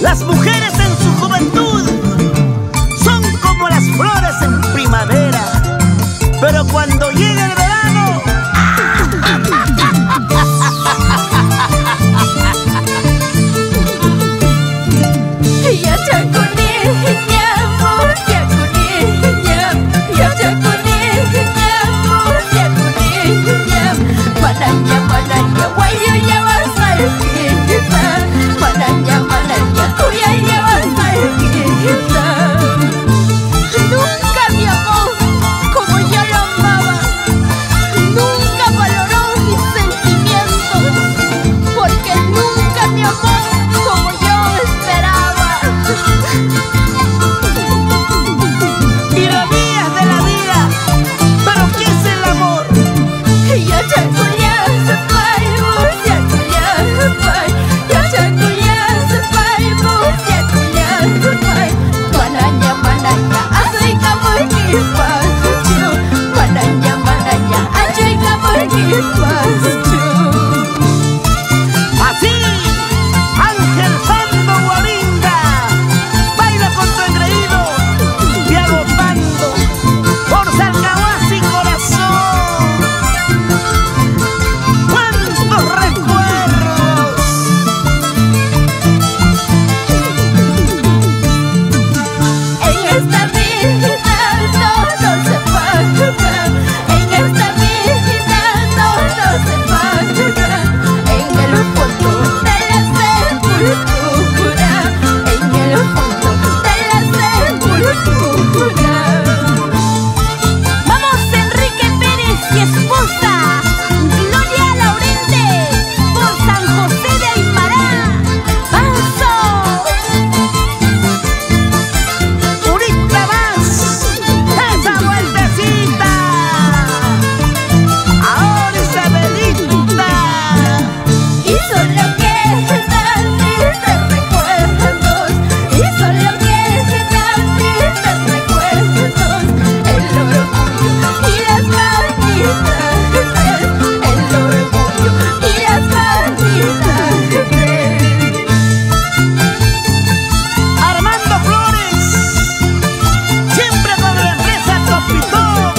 Las mujeres en su juventud son como las flores en primavera, pero cuando llega el verano, nunca me amó como yo lo amaba, nunca valoró mis sentimientos, porque nunca me amó como yo esperaba. ironías de la vida, pero ¿qué es el amor? Así, Ángel Fando Guarinda baila con tu engreído y agotando por Salcahuasi corazón. ¡Cuántos recuerdos! En esta vida todo se paga, en esta vida todo se paga, en el fondo de la sepultura, en el fondo de la sepultura. Vamos Enrique Pérez y esposa Gloria Laurente por San José de Aymará. ¡Paso! ¡Unita más! ¡Esa vueltecita! ¡Ahora Isabelita! Y solo quedan tristes recuerdos, y solo quedan tristes recuerdos, el orgullo y las vanidades, el orgullo y las vanidades. Armando Flores, siempre con la empresa Topitón,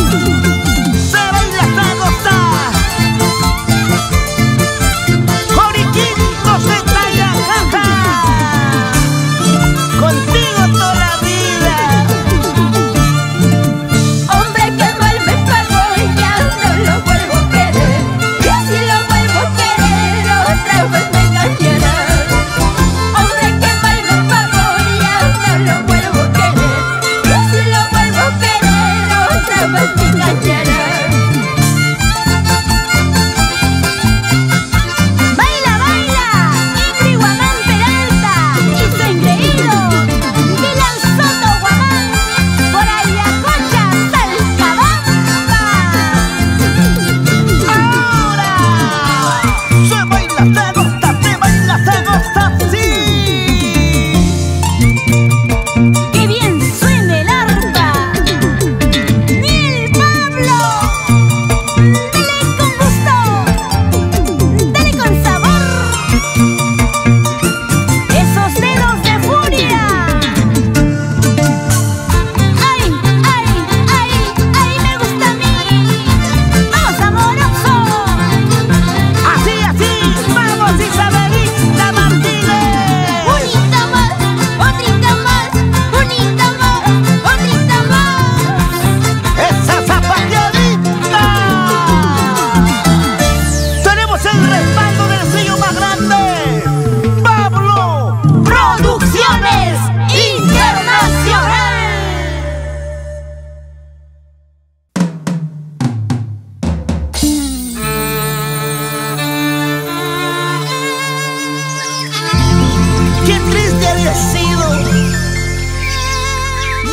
se baila hasta gozar. Joriquitos de Tayacaja, contigo toda la vida. Hombre que mal me pagó ya no lo vuelvo a querer, y si lo vuelvo a querer otra vez me engañará. Hombre que mal me pagó ya no lo vuelvo a querer, y si lo vuelvo a querer otra vez me engañará. Baila, baila, Ingrid Guamán Peralta y su engreído Dylan Soto Guamán por Ayacocha, Talcabamba. Ahora se baila, se gusta, sí. ¡Qué bien suena el arpa! ¡Miel Pablo! ¡Dale con gusto! ¡Dale con sabor! ¡Esos dedos de furia! ¡Ay, ay, ay, ay! ¡Me gusta a mí! ¡Vamos, amoroso! Así, vamos Isabelita Martínez. ¡Unita más! ¡Otrita más! ¡Unita más! ¡Otrita más! ¡Esa zapateadita! Tenemos el respaldo del sello más grande, Pablo Producciones Internacional. ¡Qué triste había sido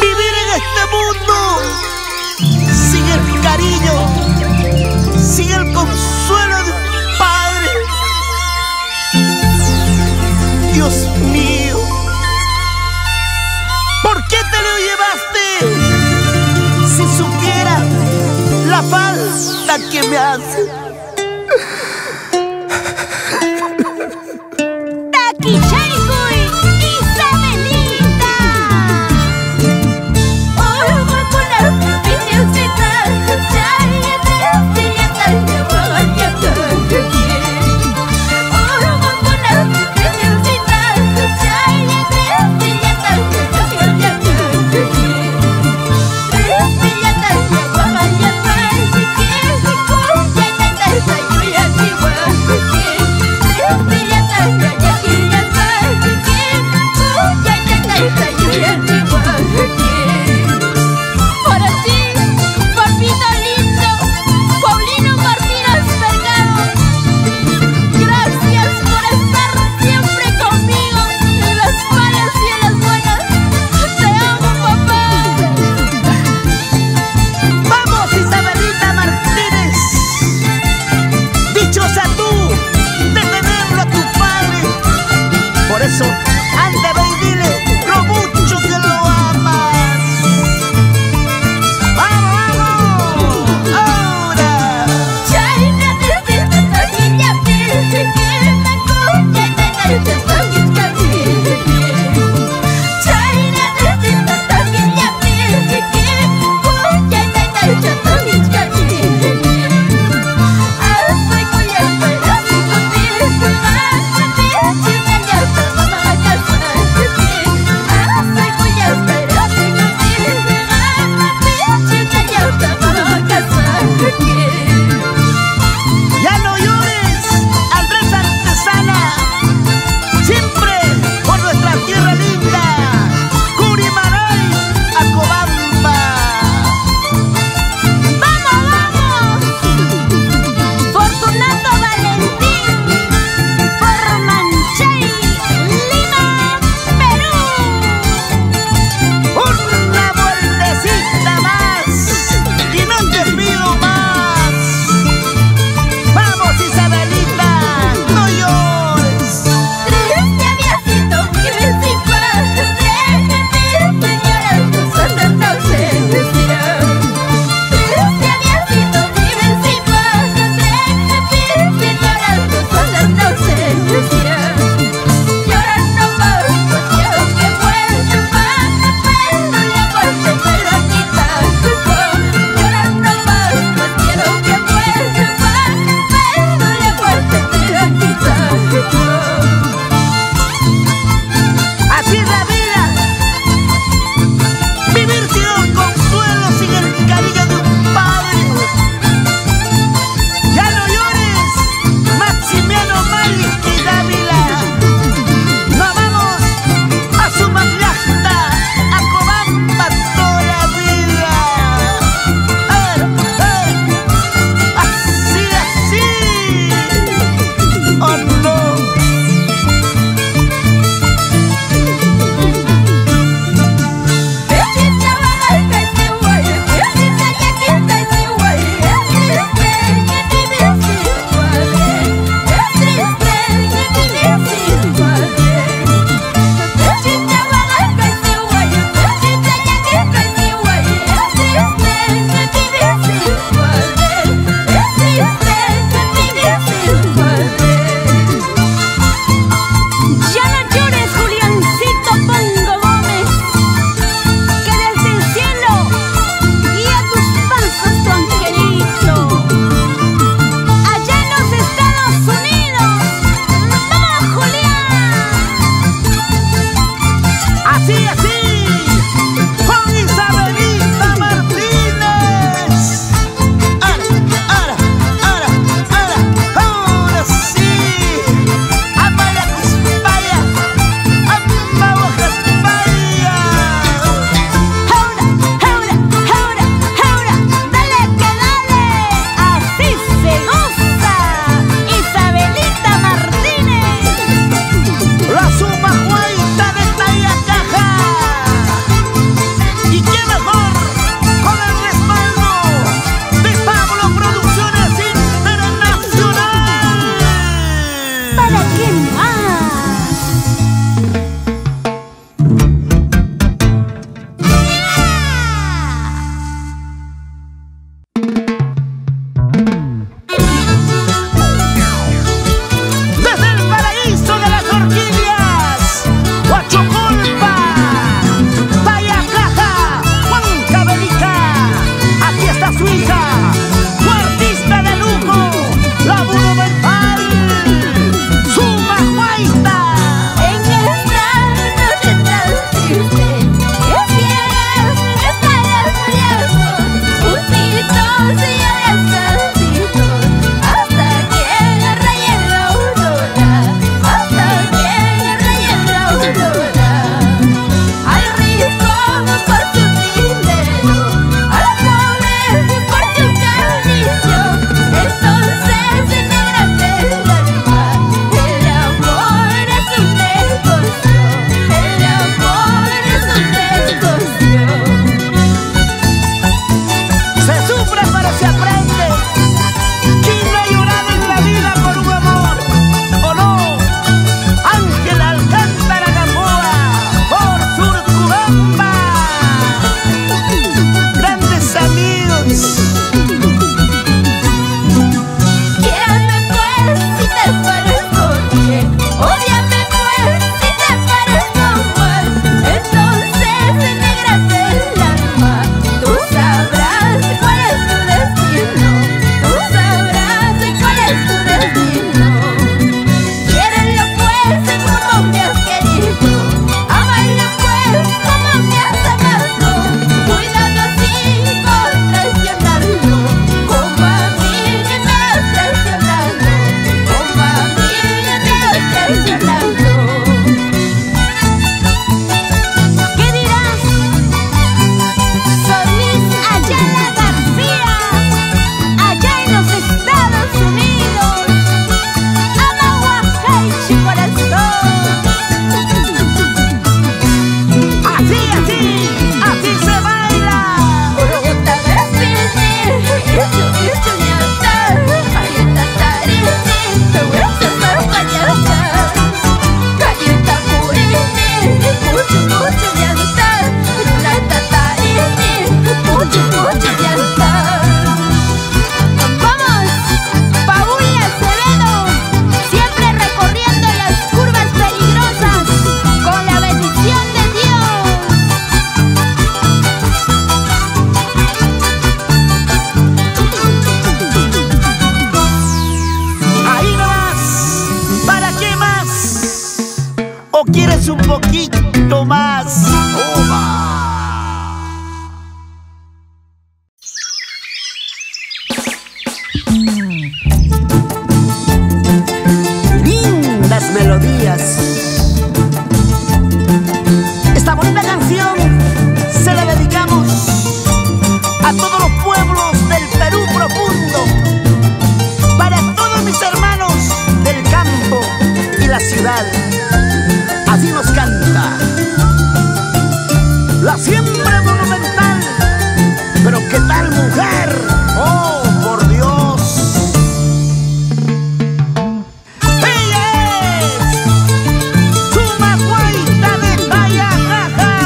vivir en este mundo sin el cariño, sin el consuelo de un padre! Dios mío, ¿por qué te lo llevaste? Si supiera la falta que me hace. Taki Chalcuy y quieres un poquito más? Lindas melodías. Esta bonita canción se la dedicamos a todos los pueblos del Perú profundo, para todos mis hermanos del campo y la ciudad. Así nos canta la siembra monumental. Pero qué tal mujer, oh por Dios. Ella es Chumaguaita de Tayacaja.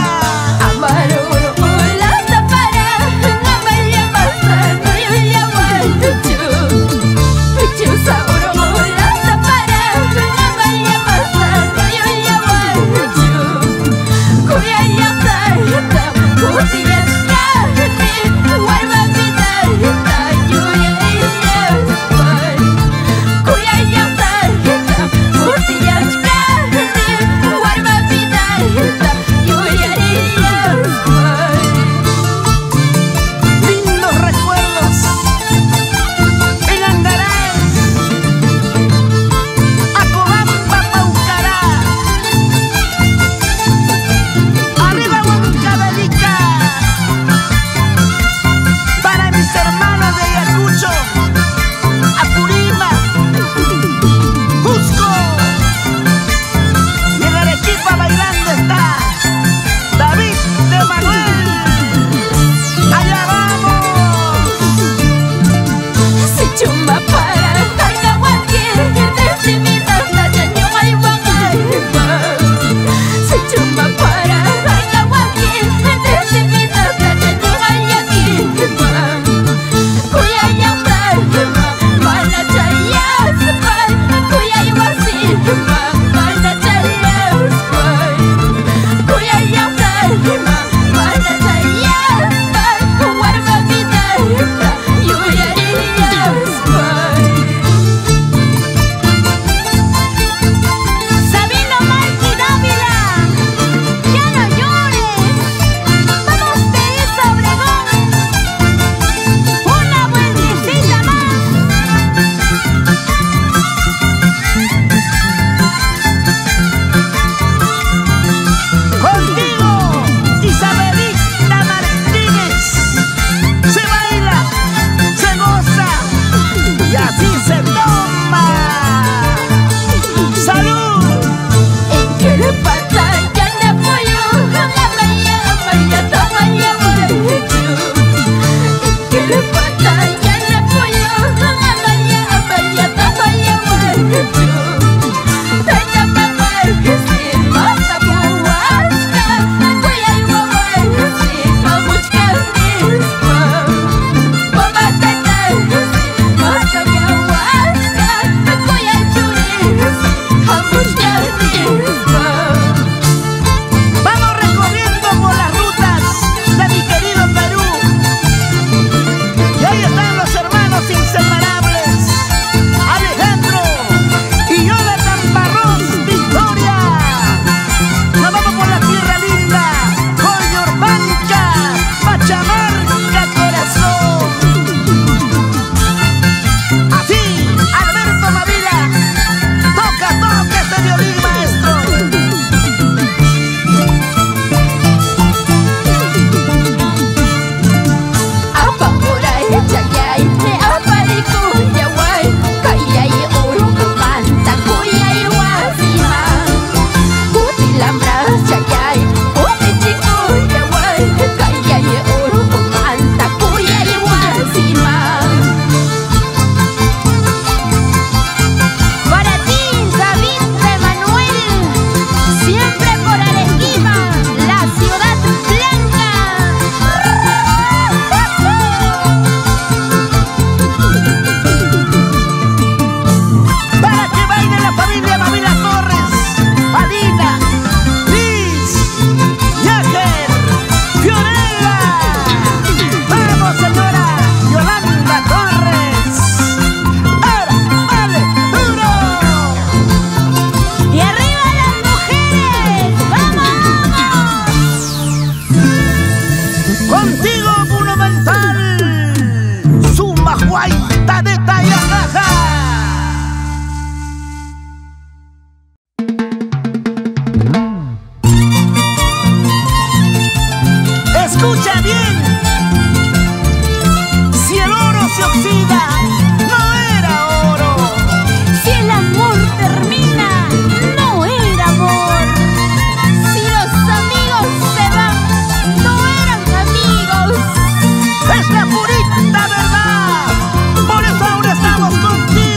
Yeah. los inseparables Alejandro y Jonathan Barros Victoria. Nos vamos por la tierra linda, Coyorbanca, Pachamarca, corazón. Así, Alberto Mavila, toca este violín, maestro. Contigo Monumental, Zumba Guaita de Tayacaja. Escucha bien, si el oro se oxida, no era oro. Si el amor termina, no era amor. Si los amigos se van, no eran amigos. Es la purita verdad, por eso ahora estamos contigo.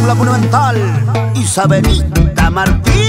con la monumental Isabelita Martínez.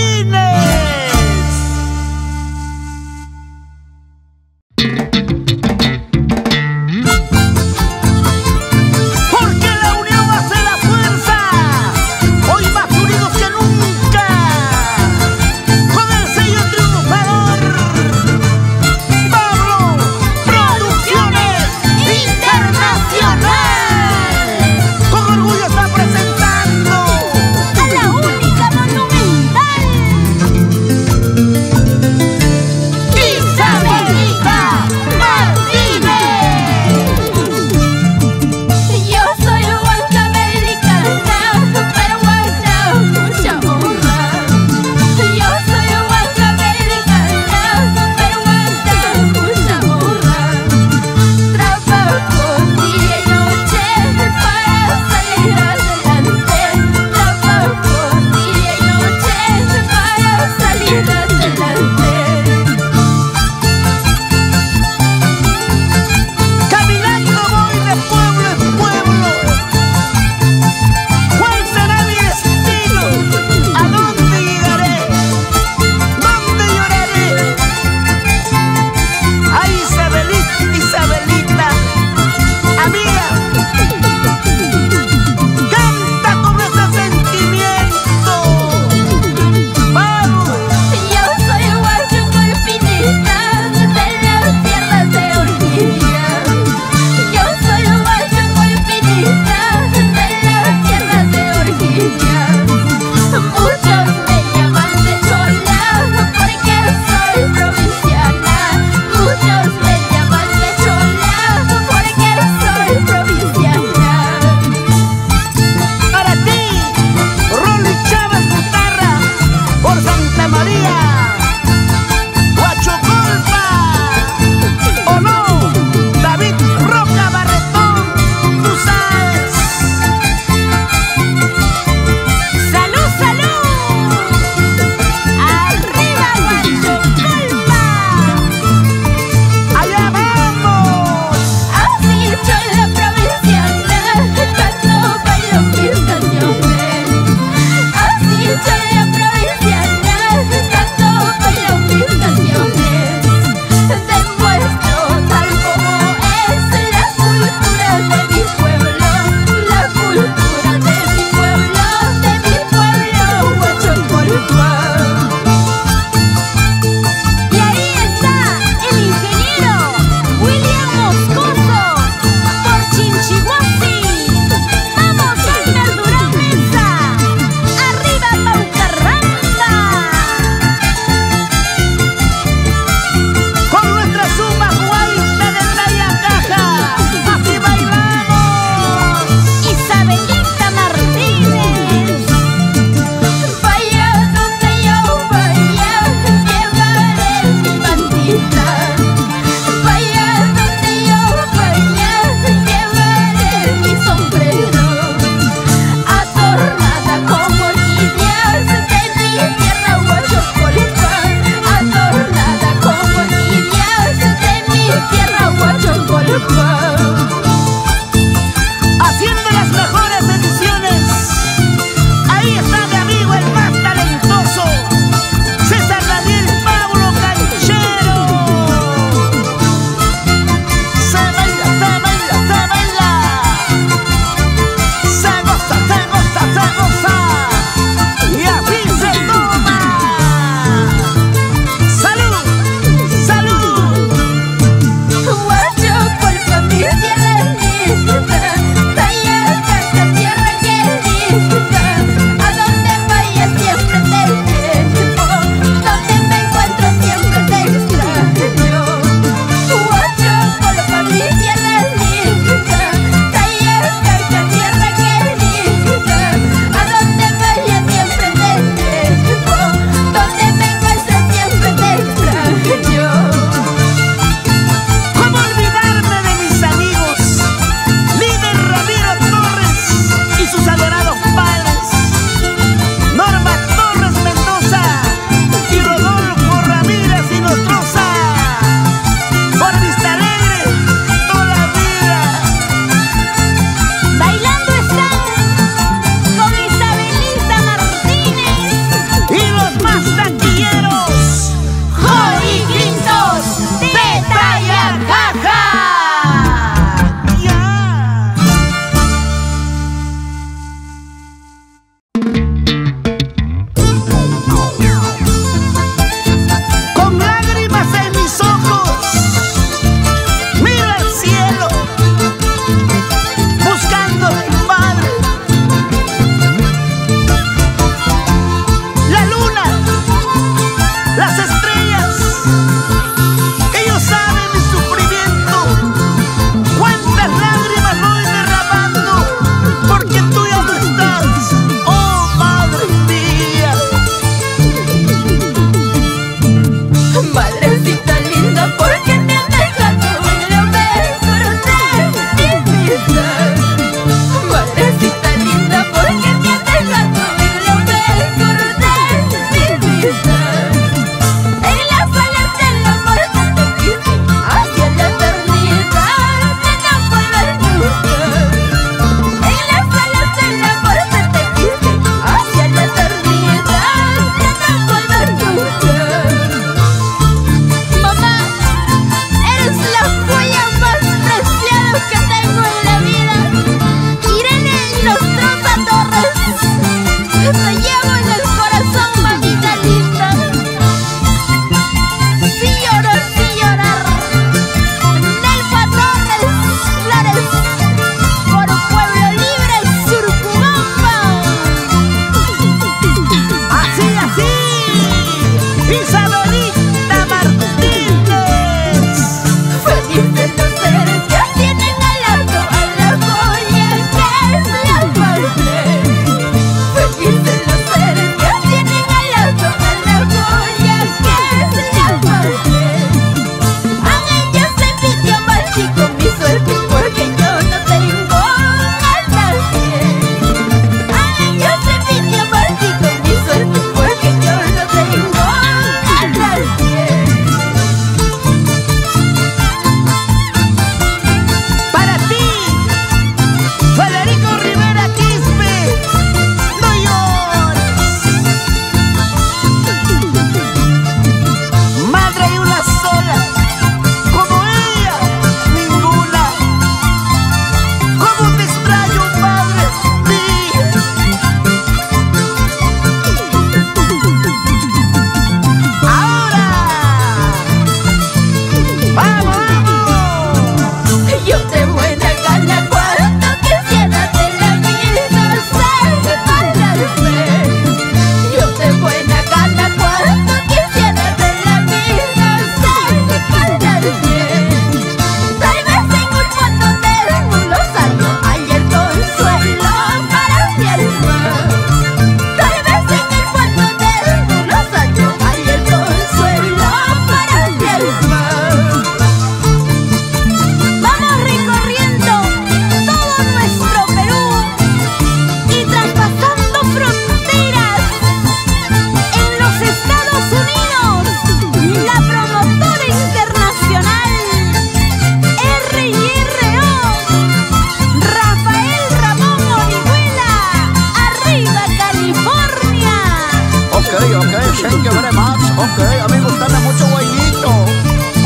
ok, thank you very much. Ok, a mí me gusta mucho guayito,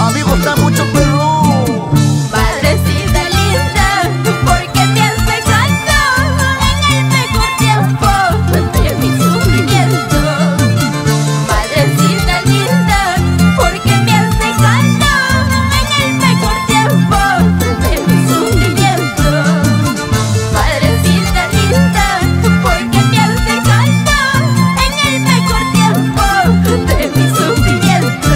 a mí me gusta mucho Perú. Madrecita linda, porque me has dejado en el mejor tiempo de mi sufrimiento. Madrecita linda, porque me has dejado en el mejor tiempo de mi sufrimiento. Madrecita linda, porque me has dejado en el mejor tiempo de mi sufrimiento.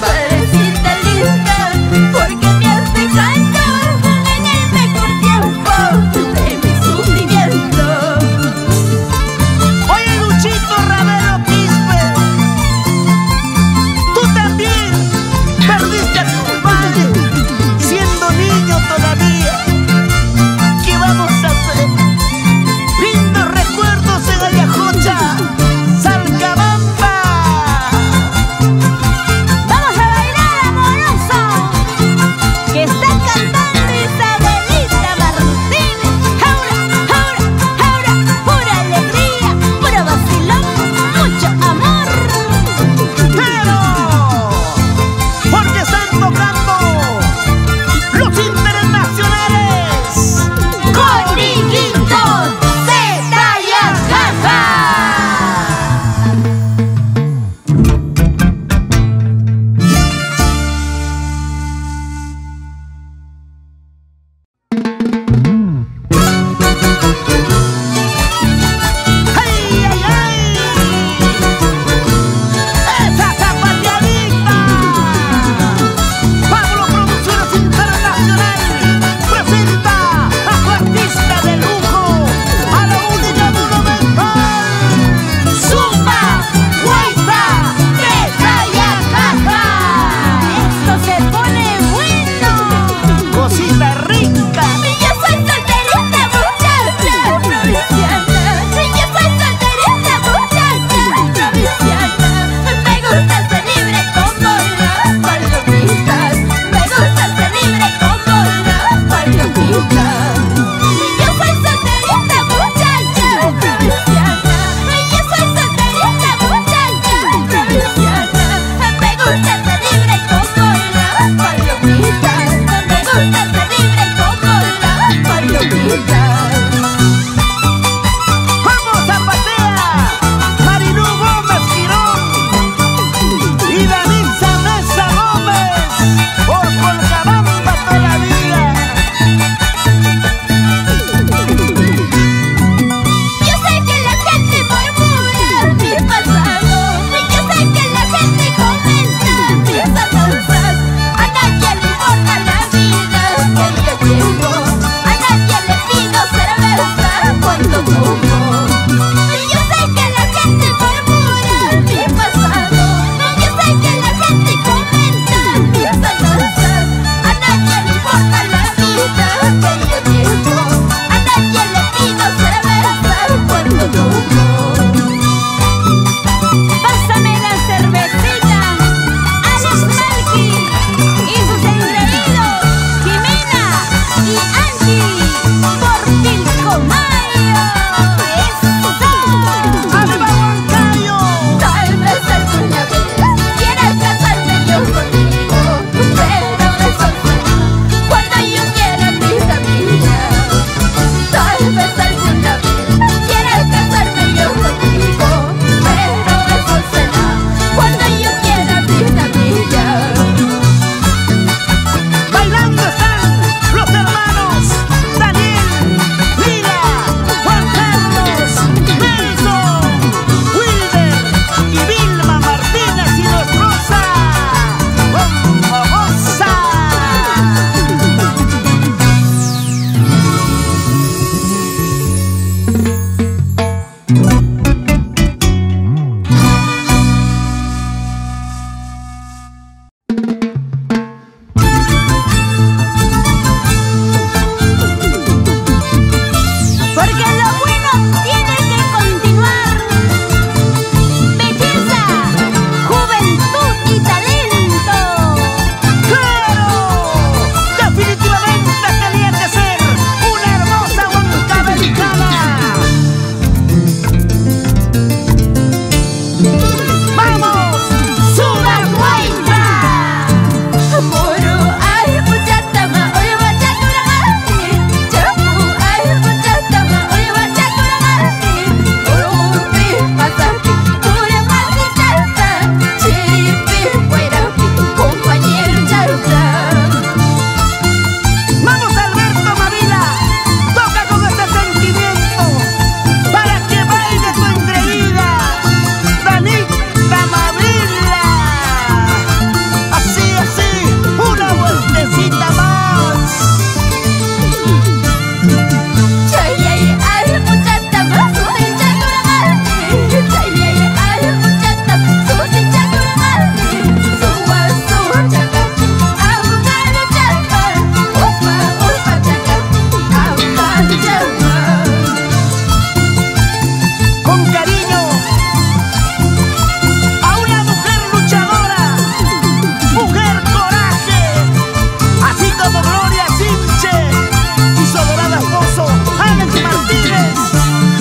Madrecita linda.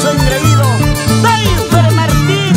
Su engreído Deifer Martínez.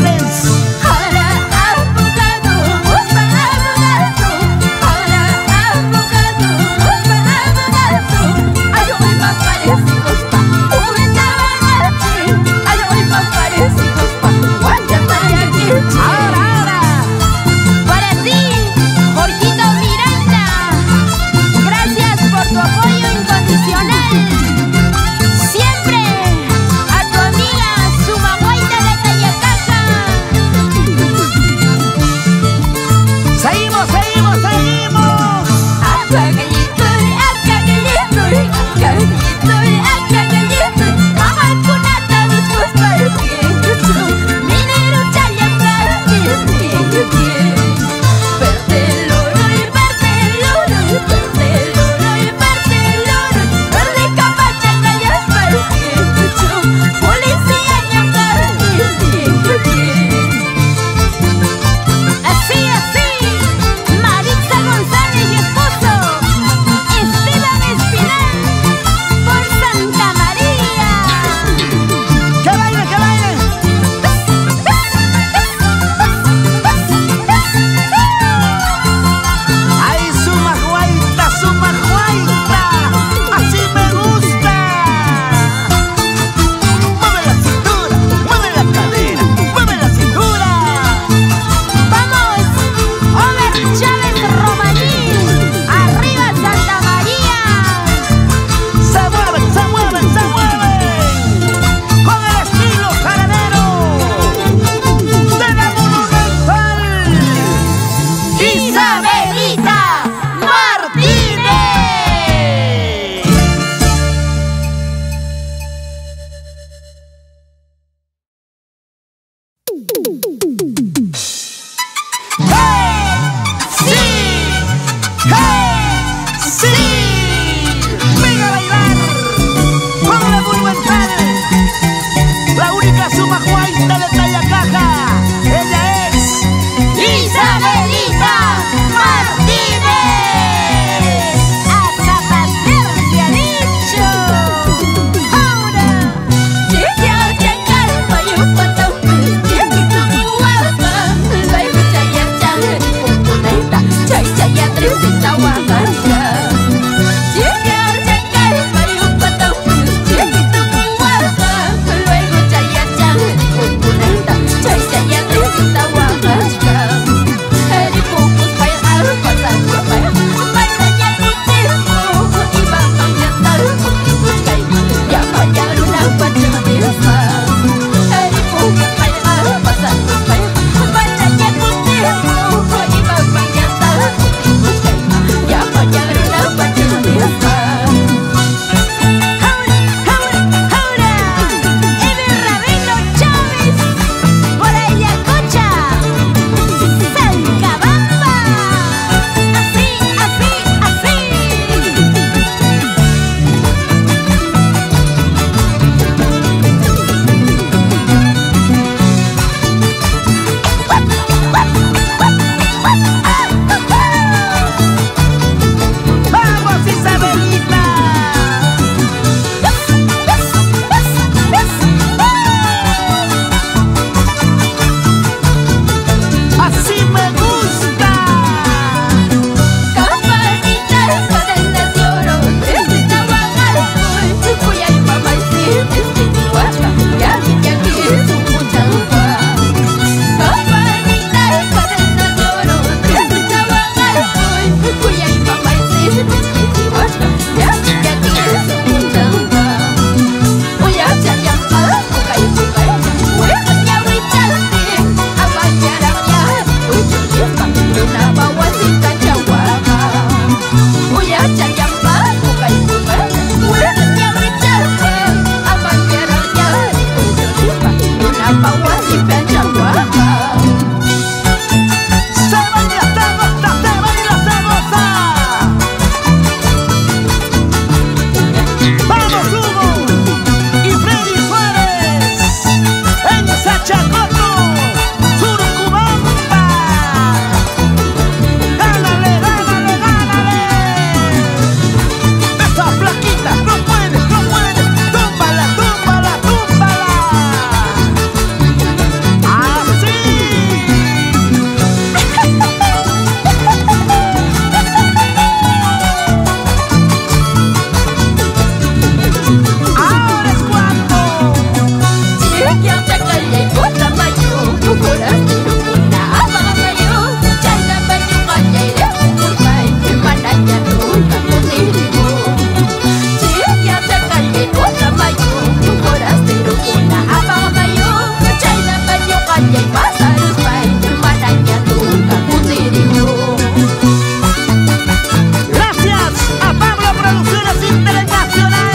Gracias a Pablo Producciones Internacional.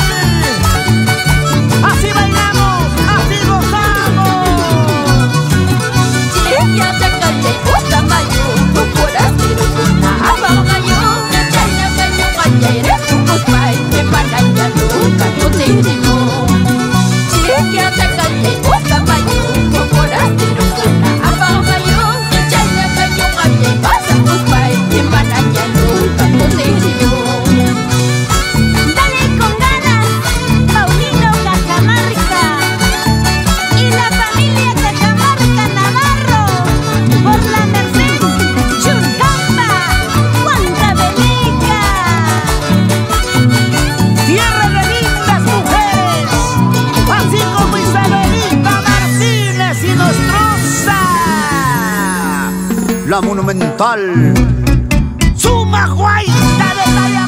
Así bailamos, así gozamos. La Monumental. Suma Guaita de Talla.